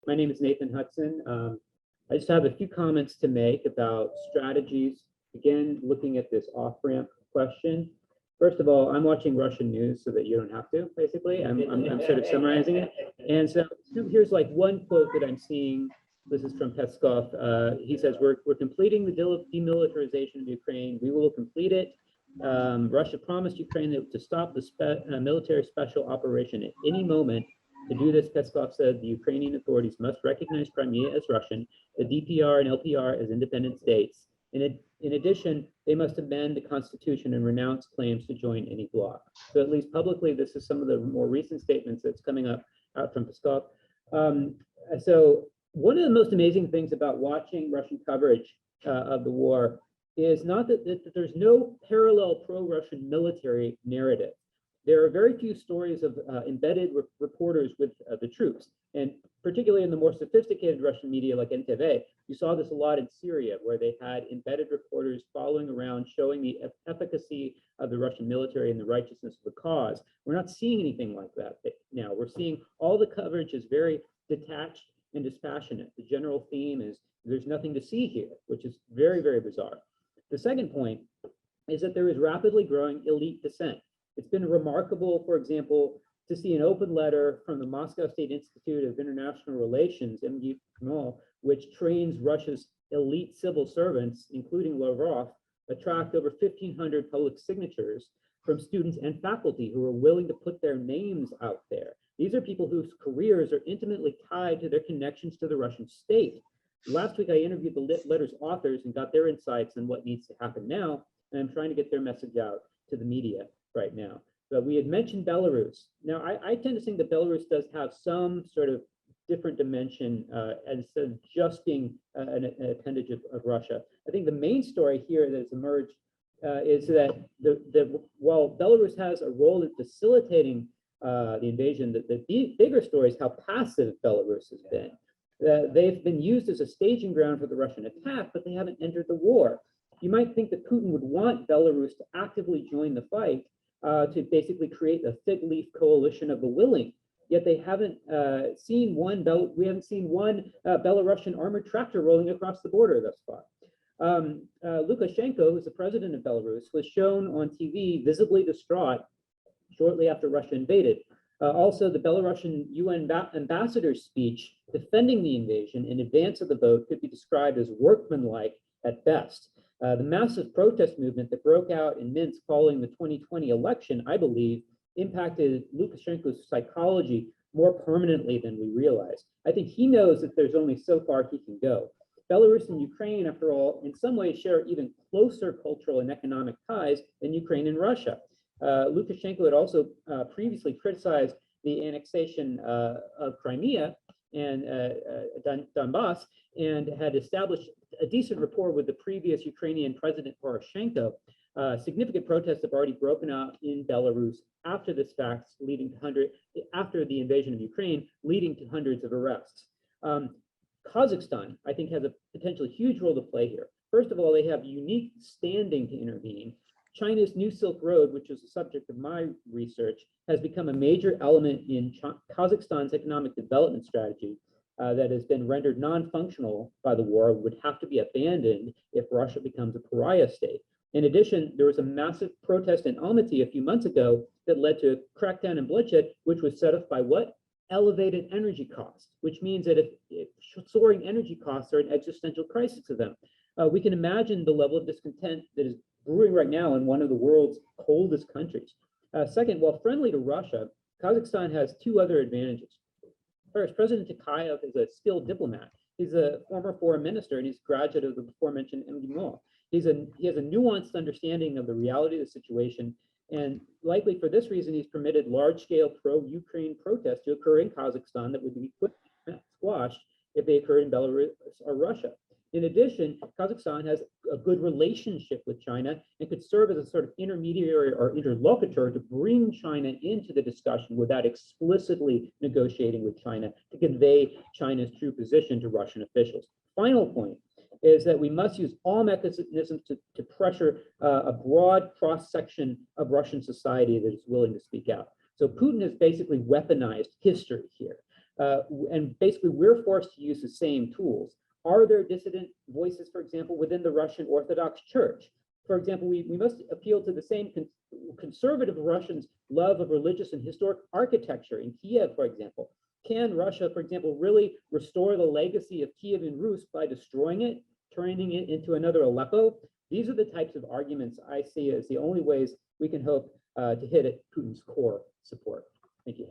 My name is Nathan Hutson. I just have a few comments to make about strategies. Again, looking at this off-ramp question. First of all, I'm watching Russian news so that you don't have to, basically. I'm sort of summarizing it. And so here's like one quote that I'm seeing. This is from Peskov. He says, we're completing the demilitarization of Ukraine. We will complete it. Russia promised Ukraine to stop the military special operation at any moment. To do this, Peskov said the Ukrainian authorities must recognize Crimea as Russian, the DPR and LPR as independent states. In addition, they must amend the constitution and renounce claims to join any bloc. So at least publicly, this is some of the more recent statements that's coming out from Peskov. So one of the most amazing things about watching Russian coverage of the war is not that there's no parallel pro-Russian military narrative. There are very few stories of embedded reporters with the troops, and particularly in the more sophisticated Russian media like NTV, you saw this a lot in Syria, where they had embedded reporters following around, showing the efficacy of the Russian military and the righteousness of the cause. We're not seeing anything like that now. We're seeing all the coverage is very detached and dispassionate. The general theme is there's nothing to see here, which is very, very bizarre. The second point is that there is rapidly growing elite dissent. It's been remarkable, for example, to see an open letter from the Moscow State Institute of International Relations, MGIMO, which trains Russia's elite civil servants, including Lavrov, attract over 1,500 public signatures from students and faculty who are willing to put their names out there. These are people whose careers are intimately tied to their connections to the Russian state. Last week, I interviewed the letter's authors and got their insights on what needs to happen now, and I'm trying to get their message out to the media right now. But we had mentioned Belarus. Now, I tend to think that Belarus does have some sort of different dimension instead of just being an appendage of Russia. I think the main story here that has emerged is that while Belarus has a role in facilitating the invasion, the bigger story is how passive Belarus has been. They've been used as a staging ground for the Russian attack, but they haven't entered the war. You might think that Putin would want Belarus to actively join the fight, to basically create a fig leaf coalition of the willing. Yet they haven't seen one. We haven't seen one Belarusian armored tractor rolling across the border thus far. Lukashenko, who's the president of Belarus, was shown on TV visibly distraught shortly after Russia invaded. Also, the Belarusian UN ambassador's speech defending the invasion in advance of the vote could be described as workmanlike at best. The massive protest movement that broke out in Minsk following the 2020 election, I believe, impacted Lukashenko's psychology more permanently than we realize. I think he knows that there's only so far he can go. Belarus and Ukraine, after all, in some ways share even closer cultural and economic ties than Ukraine and Russia. Lukashenko had also previously criticized the annexation of Crimea and Donbass, and had established a decent rapport with the previous Ukrainian president Poroshenko. Significant protests have already broken out in Belarus after this fact, after the invasion of Ukraine, leading to hundreds of arrests. Kazakhstan, I think, has a potentially huge role to play here. First of all, they have unique standing to intervene. China's New Silk Road, which is the subject of my research, has become a major element in Kazakhstan's economic development strategy that has been rendered non-functional by the war, would have to be abandoned if Russia becomes a pariah state. In addition, there was a massive protest in Almaty a few months ago that led to a crackdown and bloodshed, which was set off by what? Elevated energy costs, which means that if soaring energy costs are an existential crisis to them. We can imagine the level of discontent that is brewing right now in one of the world's coldest countries. Second, while friendly to Russia, Kazakhstan has two other advantages. First, President Tokayev is a skilled diplomat. He's a former foreign minister, and he's a graduate of the before-mentioned MGIMO. He has a nuanced understanding of the reality of the situation, and likely for this reason, he's permitted large-scale pro-Ukraine protests to occur in Kazakhstan that would be squashed if they occurred in Belarus or Russia. In addition, Kazakhstan has a good relationship with China and could serve as a sort of intermediary or interlocutor to bring China into the discussion without explicitly negotiating with China to convey China's true position to Russian officials. Final point is that we must use all mechanisms to pressure a broad cross-section of Russian society that is willing to speak out. So Putin has basically weaponized history here. And basically, we're forced to use the same tools. Are there dissident voices, for example, within the Russian Orthodox Church? For example, we must appeal to the same conservative Russians' love of religious and historic architecture in Kiev, for example. Can Russia, for example, really restore the legacy of Kievan Rus by destroying it, turning it into another Aleppo? These are the types of arguments I see as the only ways we can hope to hit at Putin's core support. Thank you.